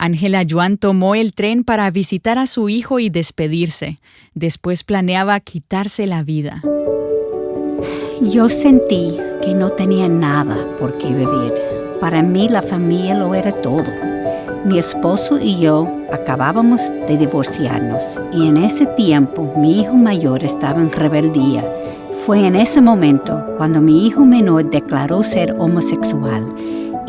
Ángela Yuan tomó el tren para visitar a su hijo y despedirse. Después planeaba quitarse la vida. Yo sentí que no tenía nada por qué vivir. Para mí la familia lo era todo. Mi esposo y yo acabábamos de divorciarnos y en ese tiempo mi hijo mayor estaba en rebeldía. Fue en ese momento cuando mi hijo menor declaró ser homosexual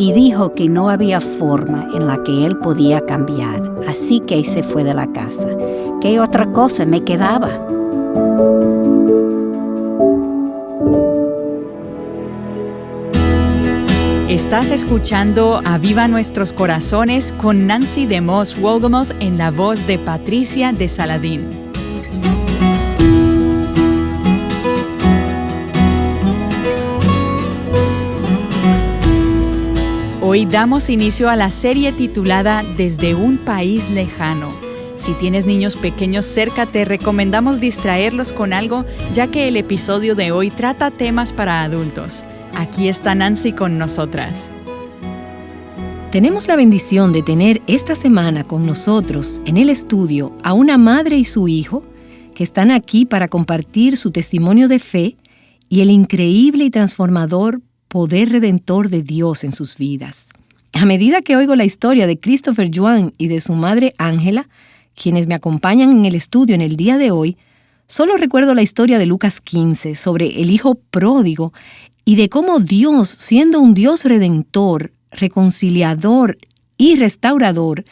y dijo que no había forma en la que él podía cambiar, así que se fue de la casa. ¿Qué otra cosa me quedaba? Estás escuchando Aviva Nuestros Corazones con Nancy DeMoss Wolgemuth en la voz de Patricia de Saladín. Hoy damos inicio a la serie titulada Desde un país lejano. Si tienes niños pequeños cerca, te recomendamos distraerlos con algo, ya que el episodio de hoy trata temas para adultos. Aquí está Nancy con nosotras. Tenemos la bendición de tener esta semana con nosotros en el estudio a una madre y su hijo que están aquí para compartir su testimonio de fe y el increíble y transformador poder redentor de Dios en sus vidas. A medida que oigo la historia de Christopher Yuan y de su madre Ángela, quienes me acompañan en el estudio en el día de hoy, solo recuerdo la historia de Lucas 15 sobre el hijo pródigo y de cómo Dios, siendo un Dios redentor, reconciliador y restaurador,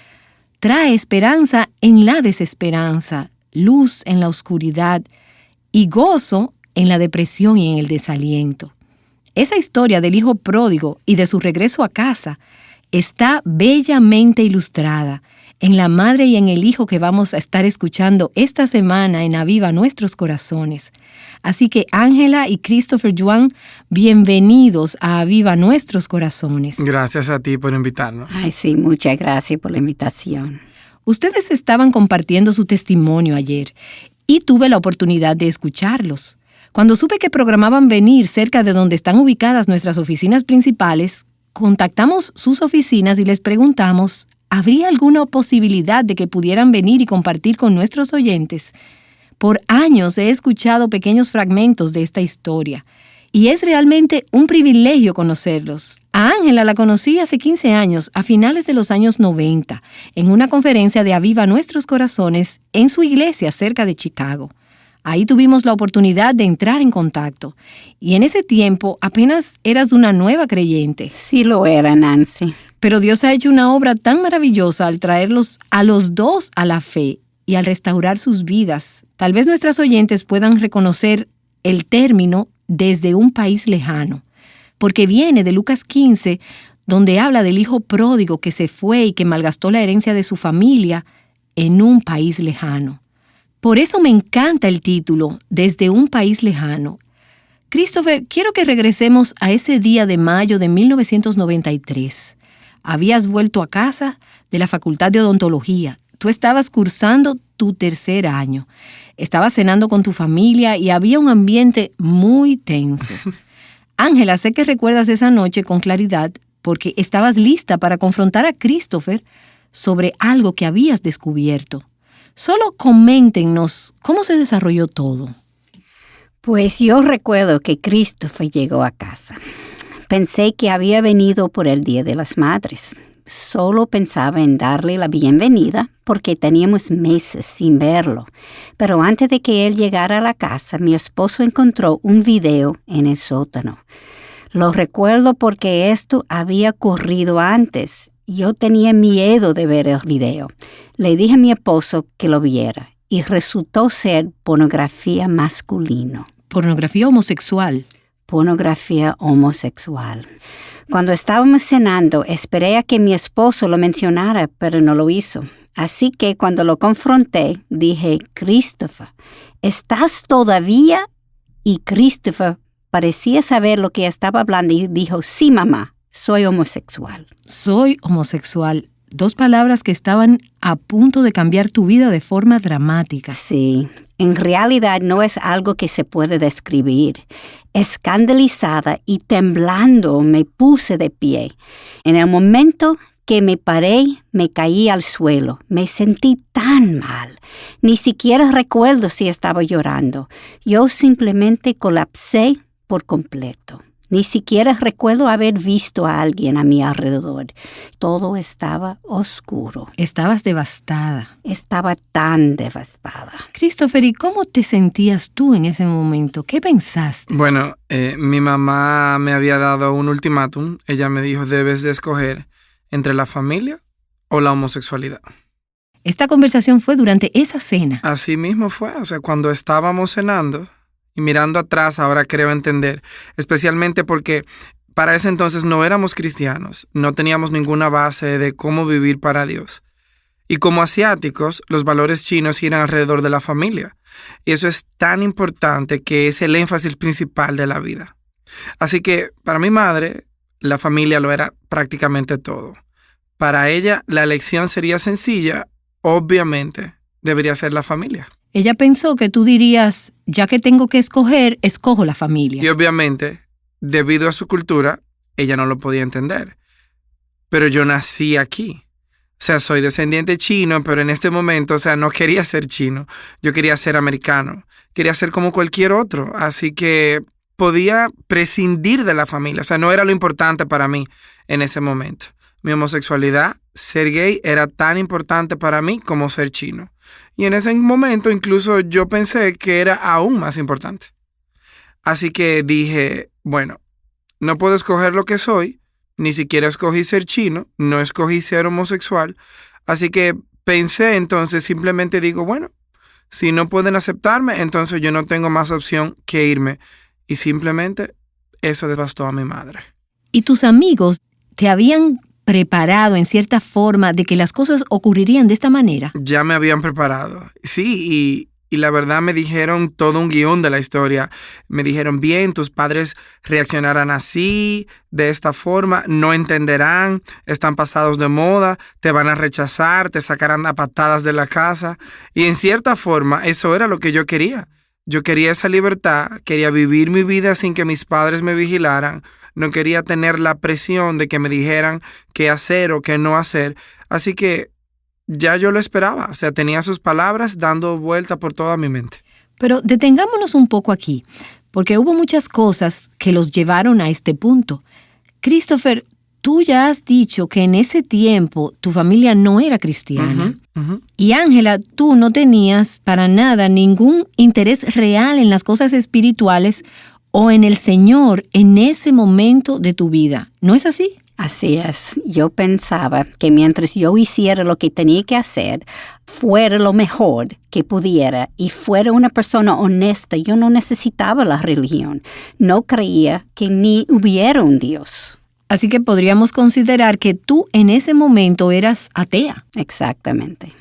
trae esperanza en la desesperanza, luz en la oscuridad y gozo en la depresión y en el desaliento. Esa historia del hijo pródigo y de su regreso a casa está bellamente ilustrada en la madre y en el hijo que vamos a estar escuchando esta semana en Aviva Nuestros Corazones. Así que Ángela y Christopher Yuan, bienvenidos a Aviva Nuestros Corazones. Gracias a ti por invitarnos. Ay, sí, muchas gracias por la invitación. Ustedes estaban compartiendo su testimonio ayer y tuve la oportunidad de escucharlos. Cuando supe que programaban venir cerca de donde están ubicadas nuestras oficinas principales, contactamos sus oficinas y les preguntamos, ¿habría alguna posibilidad de que pudieran venir y compartir con nuestros oyentes? Por años he escuchado pequeños fragmentos de esta historia y es realmente un privilegio conocerlos. A Ángela la conocí hace 15 años, a finales de los años 90, en una conferencia de Aviva Nuestros Corazones en su iglesia cerca de Chicago. Ahí tuvimos la oportunidad de entrar en contacto. Y en ese tiempo apenas eras una nueva creyente. Sí lo era, Nancy. Pero Dios ha hecho una obra tan maravillosa al traerlos a los dos a la fe y al restaurar sus vidas. Tal vez nuestras oyentes puedan reconocer el término desde un país lejano, porque viene de Lucas 15, donde habla del hijo pródigo que se fue y que malgastó la herencia de su familia en un país lejano. Por eso me encanta el título, Desde un país lejano. Christopher, quiero que regresemos a ese día de mayo de 1993. Habías vuelto a casa de la Facultad de Odontología. Tú estabas cursando tu tercer año. Estabas cenando con tu familia y había un ambiente muy tenso. Ángela, sé que recuerdas esa noche con claridad porque estabas lista para confrontar a Christopher sobre algo que habías descubierto. Solo coméntenos cómo se desarrolló todo. Pues yo recuerdo que Christopher llegó a casa. Pensé que había venido por el Día de las Madres. Solo pensaba en darle la bienvenida porque teníamos meses sin verlo. Pero antes de que él llegara a la casa, mi esposo encontró un video en el sótano. Lo recuerdo porque esto había ocurrido antes. Yo tenía miedo de ver el video. Le dije a mi esposo que lo viera y resultó ser pornografía masculina. ¿Pornografía homosexual? Pornografía homosexual. Cuando estábamos cenando, esperé a que mi esposo lo mencionara, pero no lo hizo. Así que cuando lo confronté, dije, Christopher, ¿estás todavía? Y Christopher parecía saber lo que estaba hablando y dijo, sí, mamá. Soy homosexual. Soy homosexual. 2 palabras que estaban a punto de cambiar tu vida de forma dramática. Sí, en realidad no es algo que se puede describir. Escandalizada y temblando me puse de pie. En el momento que me paré, me caí al suelo. Me sentí tan mal. Ni siquiera recuerdo si estaba llorando. Yo simplemente colapsé por completo. Ni siquiera recuerdo haber visto a alguien a mi alrededor. Todo estaba oscuro. Estabas devastada. Estaba tan devastada. Christopher, ¿y cómo te sentías tú en ese momento? ¿Qué pensaste? Bueno, mi mamá me había dado un ultimátum. Ella me dijo, debes de escoger entre la familia o la homosexualidad. Esta conversación fue durante esa cena. Así mismo fue. O sea, cuando estábamos cenando y mirando atrás, ahora creo entender, especialmente porque para ese entonces no éramos cristianos, no teníamos ninguna base de cómo vivir para Dios. Y como asiáticos, los valores chinos giran alrededor de la familia. Y eso es tan importante que es el énfasis principal de la vida. Así que para mi madre, la familia lo era prácticamente todo. Para ella, la elección sería sencilla, obviamente, debería ser la familia. Ella pensó que tú dirías, ya que tengo que escoger, escojo la familia. Y obviamente, debido a su cultura, ella no lo podía entender. Pero yo nací aquí. O sea, soy descendiente chino, pero en este momento, o sea, no quería ser chino. Yo quería ser americano. Quería ser como cualquier otro. Así que podía prescindir de la familia. O sea, no era lo importante para mí en ese momento. Mi homosexualidad, ser gay, era tan importante para mí como ser chino. Y en ese momento incluso yo pensé que era aún más importante. Así que dije, bueno, no puedo escoger lo que soy, ni siquiera escogí ser chino, no escogí ser homosexual. Así que pensé entonces, simplemente digo, bueno, si no pueden aceptarme, entonces yo no tengo más opción que irme. Y simplemente eso devastó a mi madre. ¿Y tus amigos te habían preparado en cierta forma de que las cosas ocurrirían de esta manera? Ya me habían preparado. Sí, y la verdad me dijeron todo un guión de la historia. Me dijeron, bien, tus padres reaccionarán así, de esta forma, no entenderán, están pasados de moda, te van a rechazar, te sacarán a patadas de la casa. Y en cierta forma, eso era lo que yo quería. Yo quería esa libertad, quería vivir mi vida sin que mis padres me vigilaran. No quería tener la presión de que me dijeran qué hacer o qué no hacer. Así que ya yo lo esperaba. O sea, tenía sus palabras dando vuelta por toda mi mente. Pero detengámonos un poco aquí, porque hubo muchas cosas que los llevaron a este punto. Christopher, tú ya has dicho que en ese tiempo tu familia no era cristiana. Y Ángela, tú no tenías para nada ningún interés real en las cosas espirituales o en el Señor en ese momento de tu vida. ¿No es así? Así es. Yo pensaba que mientras yo hiciera lo que tenía que hacer, fuera lo mejor que pudiera y fuera una persona honesta, yo no necesitaba la religión. No creía que ni hubiera un Dios. Así que podríamos considerar que tú en ese momento eras atea. Exactamente.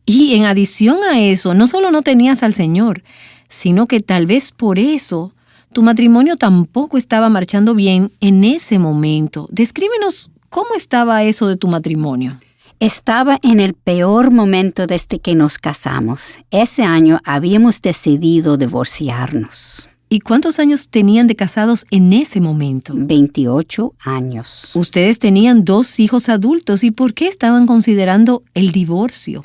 Y en adición a eso, no solo no tenías al Señor, sino que tal vez por eso tu matrimonio tampoco estaba marchando bien en ese momento. Descríbenos cómo estaba eso de tu matrimonio. Estaba en el peor momento desde que nos casamos. Ese año habíamos decidido divorciarnos. ¿Y cuántos años tenían de casados en ese momento? 28 años. Ustedes tenían 2 hijos adultos. ¿Y por qué estaban considerando el divorcio?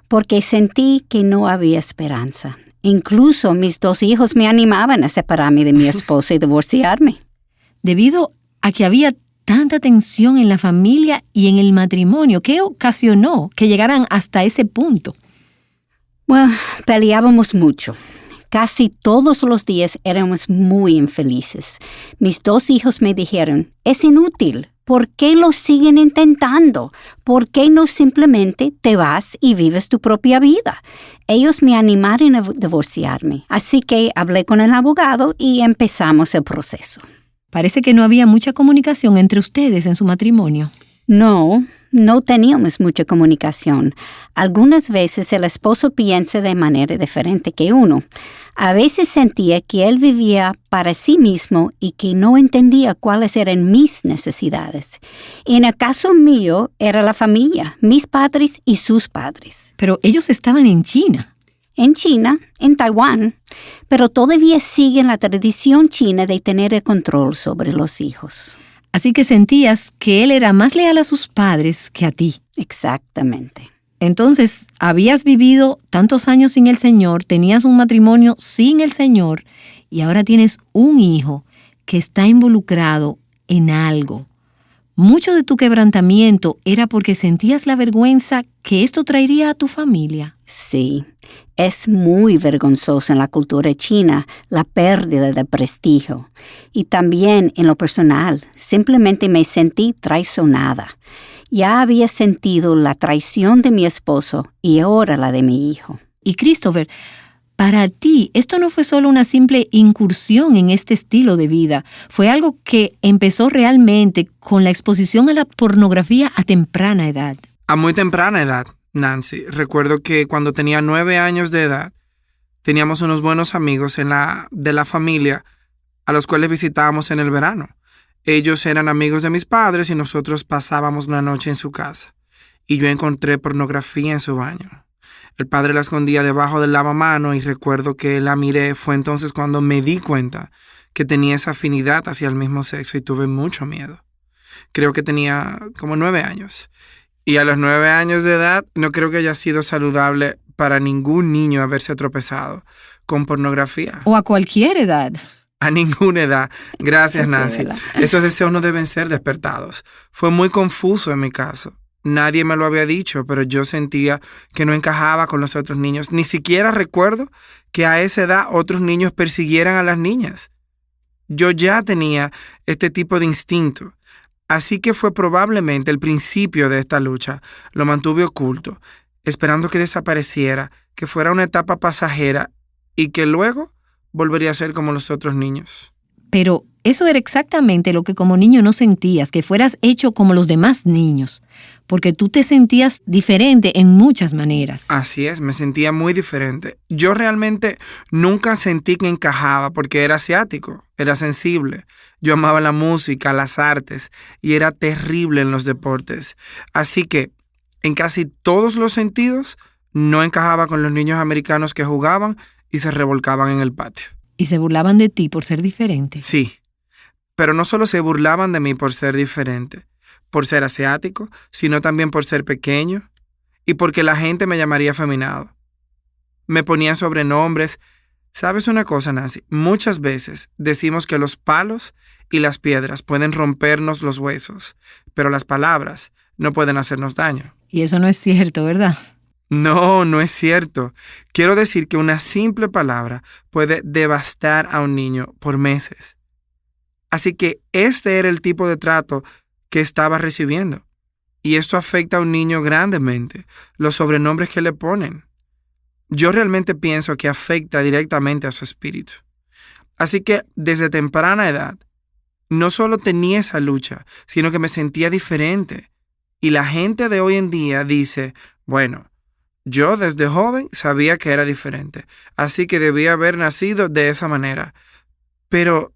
Porque sentí que no había esperanza. Incluso mis 2 hijos me animaban a separarme de mi esposo y divorciarme. Debido a que había tanta tensión en la familia y en el matrimonio, ¿qué ocasionó que llegaran hasta ese punto? Bueno, peleábamos mucho. Casi todos los días éramos muy infelices. Mis 2 hijos me dijeron, es inútil. ¿Por qué lo siguen intentando? ¿Por qué no simplemente te vas y vives tu propia vida? Ellos me animaron a divorciarme, así que hablé con el abogado y empezamos el proceso. Parece que no había mucha comunicación entre ustedes en su matrimonio. No teníamos mucha comunicación. Algunas veces el esposo piensa de manera diferente que uno. A veces sentía que él vivía para sí mismo y que no entendía cuáles eran mis necesidades. En el caso mío era la familia, mis padres y sus padres. Pero ellos estaban en China. En China, en Taiwán, pero todavía siguen la tradición china de tener el control sobre los hijos. Así que sentías que él era más leal a sus padres que a ti. Exactamente. Entonces, habías vivido tantos años sin el Señor, tenías un matrimonio sin el Señor y ahora tienes un hijo que está involucrado en algo. Mucho de tu quebrantamiento era porque sentías la vergüenza que esto traería a tu familia. Sí, es muy vergonzoso en la cultura china la pérdida de prestigio. Y también en lo personal, simplemente me sentí traicionada. Ya había sentido la traición de mi esposo y ahora la de mi hijo. Y Christopher, para ti, esto no fue solo una simple incursión en este estilo de vida. Fue algo que empezó realmente con la exposición a la pornografía a temprana edad. A muy temprana edad, Nancy. Recuerdo que cuando tenía 9 años de edad, teníamos unos buenos amigos de la familia a los cuales visitábamos en el verano. Ellos eran amigos de mis padres y nosotros pasábamos la noche en su casa. Y yo encontré pornografía en su baño. El padre la escondía debajo del lavamanos y recuerdo que la miré. Fue entonces cuando me di cuenta que tenía esa afinidad hacia el mismo sexo y tuve mucho miedo. Creo que tenía como 9 años. Y a los 9 años de edad no creo que haya sido saludable para ningún niño haberse tropezado con pornografía. O a cualquier edad. A ninguna edad. Gracias, Nancy. Esos deseos no deben ser despertados. Fue muy confuso en mi caso. Nadie me lo había dicho, pero yo sentía que no encajaba con los otros niños. Ni siquiera recuerdo que a esa edad otros niños persiguieran a las niñas. Yo ya tenía este tipo de instinto. Así que fue probablemente el principio de esta lucha. Lo mantuve oculto, esperando que desapareciera, que fuera una etapa pasajera y que luego volvería a ser como los otros niños. Pero eso era exactamente lo que como niño no sentías, que fueras hecho como los demás niños, porque tú te sentías diferente en muchas maneras. Así es, me sentía muy diferente. Yo realmente nunca sentí que encajaba porque era asiático, era sensible. Yo amaba la música, las artes y era terrible en los deportes. Así que, en casi todos los sentidos, no encajaba con los niños americanos que jugaban y se revolcaban en el patio. Y se burlaban de ti por ser diferente. Sí, pero no solo se burlaban de mí por ser diferente, por ser asiático, sino también por ser pequeño y porque la gente me llamaría afeminado. Me ponían sobrenombres. ¿Sabes una cosa, Nancy? Muchas veces decimos que los palos y las piedras pueden rompernos los huesos, pero las palabras no pueden hacernos daño. Y eso no es cierto, ¿verdad? No, no es cierto. Quiero decir que una simple palabra puede devastar a un niño por meses. Así que este era el tipo de trato que estaba recibiendo. Y esto afecta a un niño grandemente, los sobrenombres que le ponen. Yo realmente pienso que afecta directamente a su espíritu. Así que desde temprana edad, no solo tenía esa lucha, sino que me sentía diferente. Y la gente de hoy en día dice, bueno, yo desde joven sabía que era diferente, así que debía haber nacido de esa manera. Pero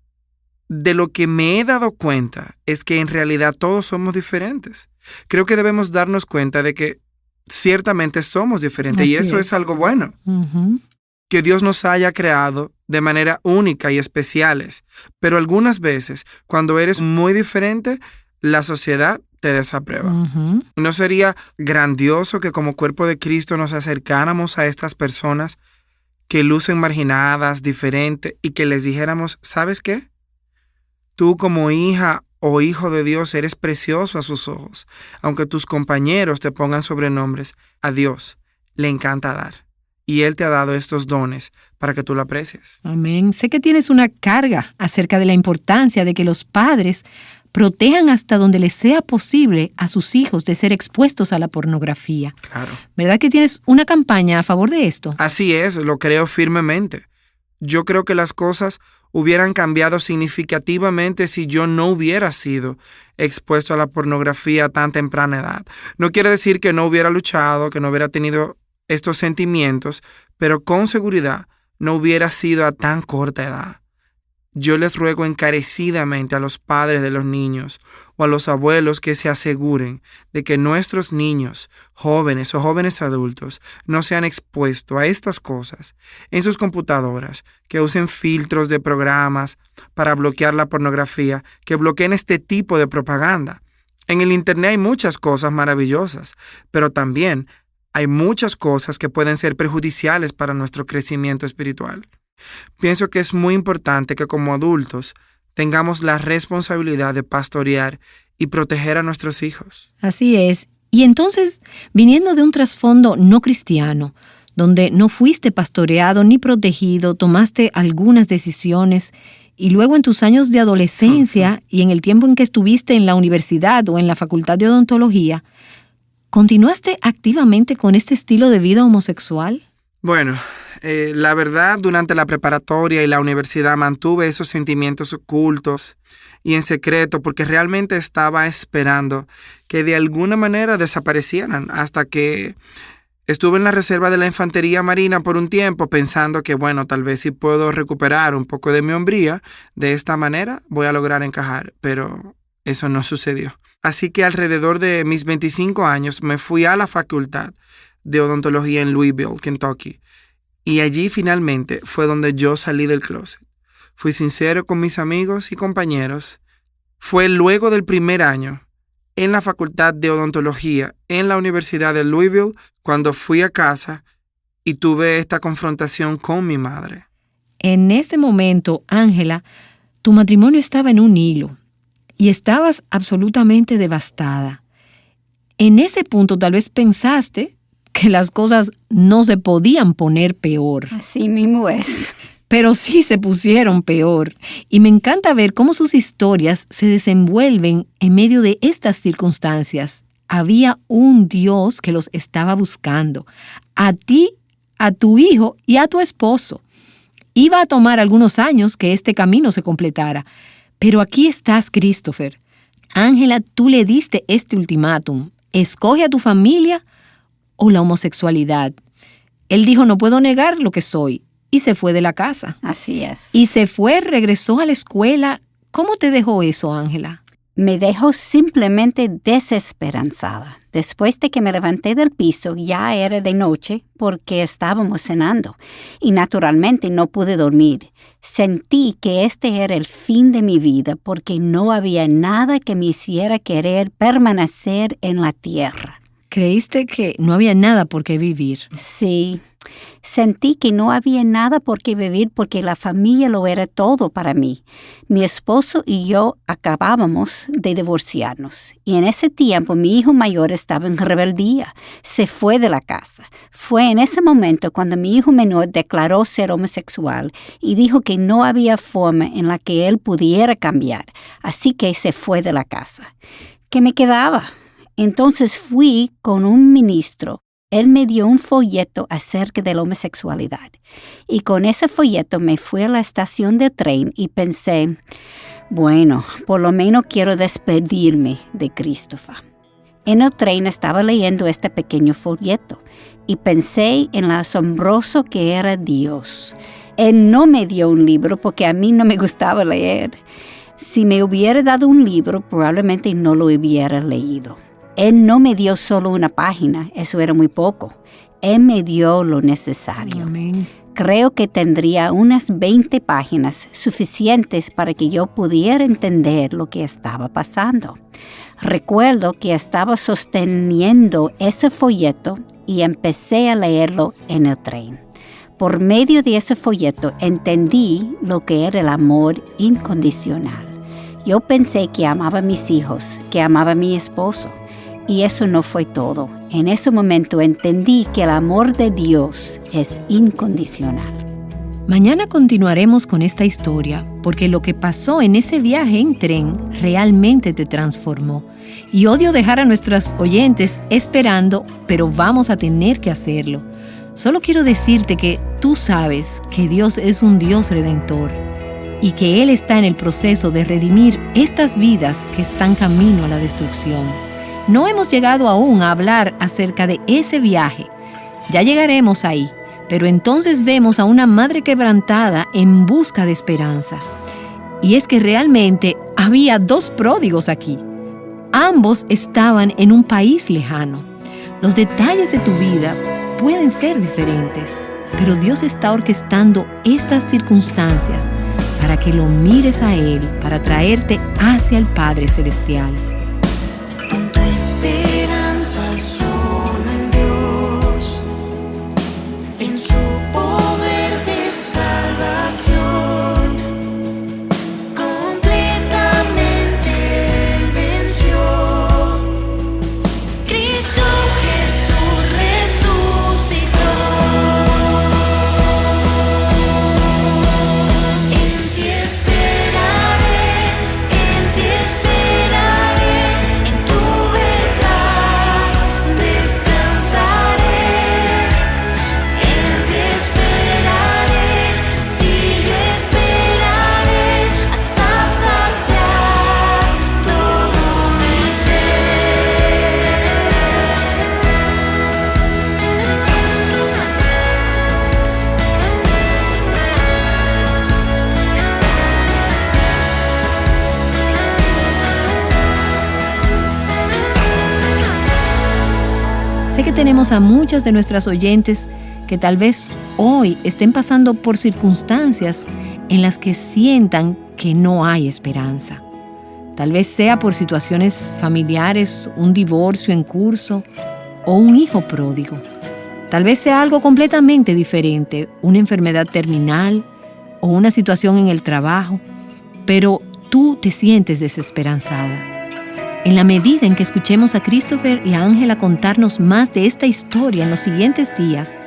de lo que me he dado cuenta es que en realidad todos somos diferentes. Creo que debemos darnos cuenta de que ciertamente somos diferentes y eso es algo bueno. Uh-huh. Que Dios nos haya creado de manera única y especiales. Pero algunas veces, cuando eres muy diferente, la sociedad te desaprueba. Uh-huh. ¿No sería grandioso que como cuerpo de Cristo nos acercáramos a estas personas que lucen marginadas, diferentes, y que les dijéramos, ¿sabes qué? Tú como hija o hijo de Dios eres precioso a sus ojos. Aunque tus compañeros te pongan sobrenombres, a Dios le encanta dar. Y Él te ha dado estos dones para que tú lo aprecies. Amén. Sé que tienes una carga acerca de la importancia de que los padres protejan hasta donde les sea posible a sus hijos de ser expuestos a la pornografía. Claro. ¿Verdad que tienes una campaña a favor de esto? Así es, lo creo firmemente. Yo creo que las cosas hubieran cambiado significativamente si yo no hubiera sido expuesto a la pornografía a tan temprana edad. No quiere decir que no hubiera luchado, que no hubiera tenido estos sentimientos, pero con seguridad no hubiera sido a tan corta edad. yo les ruego encarecidamente a los padres de los niños o a los abuelos que se aseguren de que nuestros niños, jóvenes o jóvenes adultos, no sean expuestos a estas cosas en sus computadoras, que usen filtros de programas para bloquear la pornografía, que bloqueen este tipo de propaganda. En el Internet hay muchas cosas maravillosas, pero también hay muchas cosas que pueden ser perjudiciales para nuestro crecimiento espiritual. Pienso que es muy importante que como adultos tengamos la responsabilidad de pastorear y proteger a nuestros hijos. Así es. Y entonces, viniendo de un trasfondo no cristiano, donde no fuiste pastoreado ni protegido, tomaste algunas decisiones y luego en tus años de adolescencia y en el tiempo en que estuviste en la universidad o en la facultad de odontología, ¿continuaste activamente con este estilo de vida homosexual? Bueno, la verdad, durante la preparatoria y la universidad mantuve esos sentimientos ocultos y en secreto porque realmente estaba esperando que de alguna manera desaparecieran hasta que estuve en la reserva de la Infantería Marina por un tiempo pensando que, bueno, tal vez si puedo recuperar un poco de mi hombría, de esta manera voy a lograr encajar, pero eso no sucedió. Así que alrededor de mis 25 años me fui a la facultad de odontología en Louisville, Kentucky. Y allí finalmente fue donde yo salí del closet. Fui sincero con mis amigos y compañeros. Fue luego del primer año en la facultad de odontología en la Universidad de Louisville cuando fui a casa y tuve esta confrontación con mi madre. En ese momento, Ángela, tu matrimonio estaba en un hilo y estabas absolutamente devastada. En ese punto tal vez pensaste que las cosas no se podían poner peor. Así mismo es. Pero sí se pusieron peor. Y me encanta ver cómo sus historias se desenvuelven en medio de estas circunstancias. Había un Dios que los estaba buscando. A ti, a tu hijo y a tu esposo. Iba a tomar algunos años que este camino se completara. Pero aquí estás, Christopher. Ángela, tú le diste este ultimátum. Escoge a tu familia o la homosexualidad. Él dijo, no puedo negar lo que soy, y se fue de la casa. Así es. Y se fue, regresó a la escuela. ¿Cómo te dejó eso, Ángela? Me dejó simplemente desesperanzada. Después de que me levanté del piso, ya era de noche porque estábamos cenando y naturalmente no pude dormir. Sentí que este era el fin de mi vida porque no había nada que me hiciera querer permanecer en la tierra. ¿Creíste que no había nada por qué vivir? Sí, sentí que no había nada por qué vivir porque la familia lo era todo para mí. Mi esposo y yo acabábamos de divorciarnos y en ese tiempo mi hijo mayor estaba en rebeldía. Se fue de la casa. Fue en ese momento cuando mi hijo menor declaró ser homosexual y dijo que no había forma en la que él pudiera cambiar. Así que se fue de la casa. ¿Qué me quedaba? Entonces fui con un ministro. Él me dio un folleto acerca de la homosexualidad. Y con ese folleto me fui a la estación de tren y pensé, bueno, por lo menos quiero despedirme de Christopher. En el tren estaba leyendo este pequeño folleto y pensé en lo asombroso que era Dios. Él no me dio un libro porque a mí no me gustaba leer. Si me hubiera dado un libro, probablemente no lo hubiera leído. Él no me dio solo una página, eso era muy poco. Él me dio lo necesario. Amén. Creo que tendría unas 20 páginas suficientes para que yo pudiera entender lo que estaba pasando. Recuerdo que estaba sosteniendo ese folleto y empecé a leerlo en el tren. Por medio de ese folleto entendí lo que era el amor incondicional. Yo pensé que amaba a mis hijos, que amaba a mi esposo. Y eso no fue todo. En ese momento entendí que el amor de Dios es incondicional. Mañana continuaremos con esta historia porque lo que pasó en ese viaje en tren realmente te transformó. Y odio dejar a nuestros oyentes esperando, pero vamos a tener que hacerlo. Solo quiero decirte que tú sabes que Dios es un Dios redentor y que Él está en el proceso de redimir estas vidas que están camino a la destrucción. No hemos llegado aún a hablar acerca de ese viaje. Ya llegaremos ahí, pero entonces vemos a una madre quebrantada en busca de esperanza. Y es que realmente había 2 pródigos aquí. Ambos estaban en un país lejano. Los detalles de tu vida pueden ser diferentes, pero Dios está orquestando estas circunstancias para que lo mires a Él, para traerte hacia el Padre Celestial. Pon tu esperanza solo en Dios, en su poder de salvación. Completamente Él venció. Cristo Jesús resucitó. En ti esperaré, en ti esperaré, en tu verdad descansaré. En ti esperaré, si yo esperaré hasta saciar todo mi ser. Sé que tenemos a muchas de nuestras oyentes que tal vez hoy estén pasando por circunstancias en las que sientan que no hay esperanza. Tal vez sea por situaciones familiares, un divorcio en curso o un hijo pródigo. Tal vez sea algo completamente diferente, una enfermedad terminal o una situación en el trabajo, pero tú te sientes desesperanzada. En la medida en que escuchemos a Christopher y a Ángela contarnos más de esta historia en los siguientes días,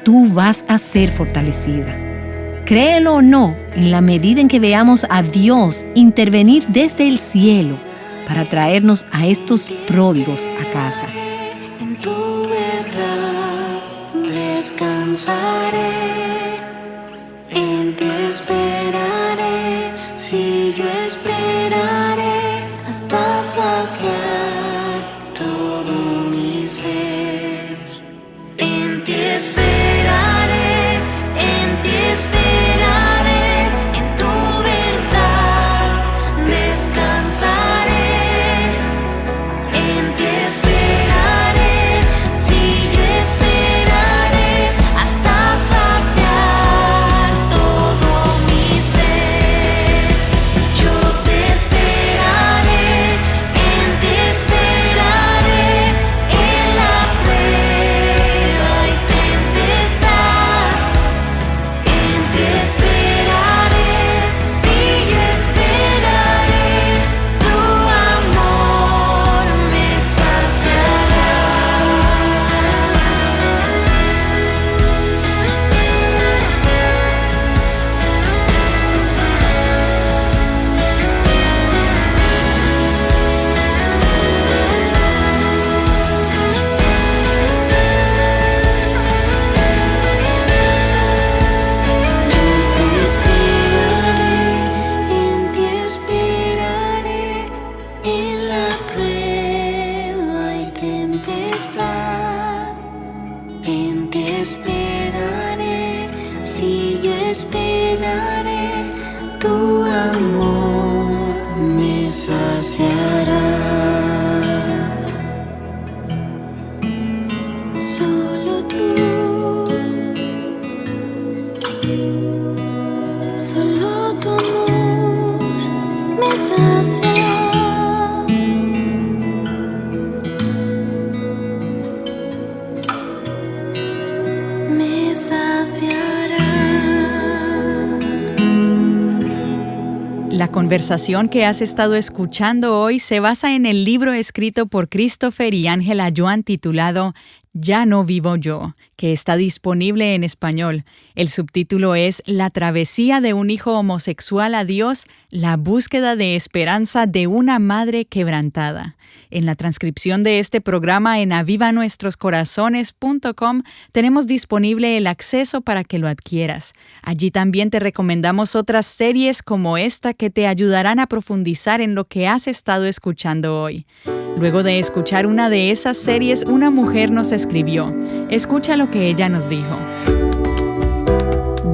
tú vas a ser fortalecida. Créelo o no, en la medida en que veamos a Dios intervenir desde el cielo para traernos a estos pródigos a casa. En tu verdad descansaré, en ti esperaré, si yo esperaré hasta saciar todo mi ser. En ti esperaré, en ti esperaré, en tu verdad descansaré. En ti esperaré, si yo esperaré hasta saciar todo mi ser. Yo te esperaré, en ti esperaré, en la prueba y tempestad. En ti esperaré, si yo esperaré, tu amor me saciará. En ti esperaré, en la prueba y tempestad. En ti esperaré, si yo esperaré, tu amor me saciará. Solo tú, solo tu amor me sacia. Me saciará. La conversación que has estado escuchando hoy se basa en el libro escrito por Christopher y Ángela Yuan titulado Ya no vivo yo, que está disponible en español. El subtítulo es La travesía de un hijo homosexual a Dios, la búsqueda de esperanza de una madre quebrantada. En la transcripción de este programa en avivanuestroscorazones.com tenemos disponible el acceso para que lo adquieras. Allí también te recomendamos otras series como esta que te ayudarán a profundizar en lo que has estado escuchando hoy. Luego de escuchar una de esas series, una mujer nos escribió. Escucha lo que ella nos dijo.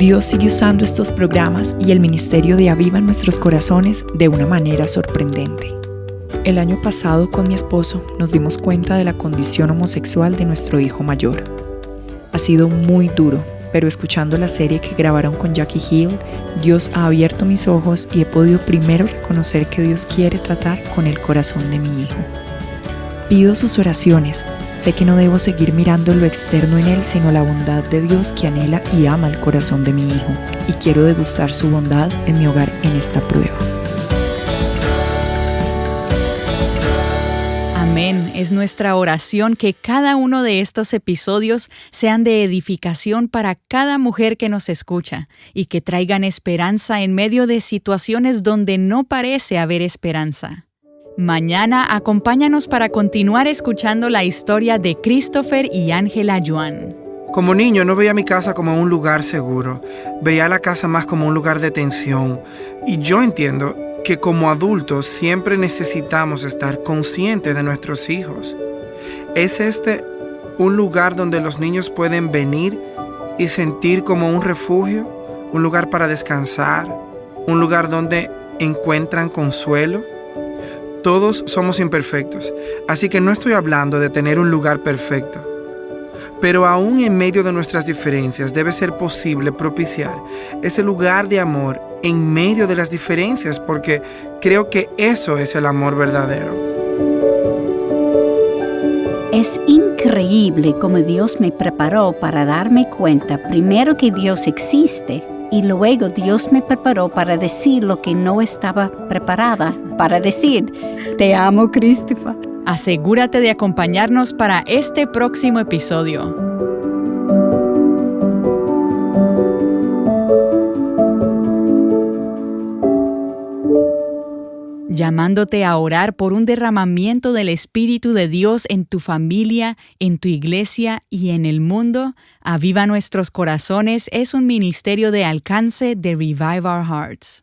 Dios sigue usando estos programas y el ministerio de Aviva en nuestros corazones de una manera sorprendente. El año pasado con mi esposo nos dimos cuenta de la condición homosexual de nuestro hijo mayor. Ha sido muy duro, pero escuchando la serie que grabaron con Jackie Hill, Dios ha abierto mis ojos y he podido primero reconocer que Dios quiere tratar con el corazón de mi hijo. Pido sus oraciones. Sé que no debo seguir mirando lo externo en él, sino la bondad de Dios que anhela y ama el corazón de mi hijo. Y quiero degustar su bondad en mi hogar en esta prueba. Amén. Es nuestra oración que cada uno de estos episodios sean de edificación para cada mujer que nos escucha y que traigan esperanza en medio de situaciones donde no parece haber esperanza. Mañana acompáñanos para continuar escuchando la historia de Christopher y Ángela Joan. Como niño no veía mi casa como un lugar seguro, veía la casa más como un lugar de tensión. Y yo entiendo que como adultos siempre necesitamos estar conscientes de nuestros hijos. ¿Es este un lugar donde los niños pueden venir y sentir como un refugio? ¿Un lugar para descansar? ¿Un lugar donde encuentran consuelo? Todos somos imperfectos, así que no estoy hablando de tener un lugar perfecto. Pero aún en medio de nuestras diferencias debe ser posible propiciar ese lugar de amor en medio de las diferencias, porque creo que eso es el amor verdadero. Es increíble cómo Dios me preparó para darme cuenta primero que Dios existe y luego Dios me preparó para decir lo que no estaba preparada para decir. Te amo, Christopher. Asegúrate de acompañarnos para este próximo episodio. Llamándote a orar por un derramamiento del Espíritu de Dios en tu familia, en tu iglesia y en el mundo, Aviva Nuestros Corazones es un ministerio de alcance de Revive Our Hearts.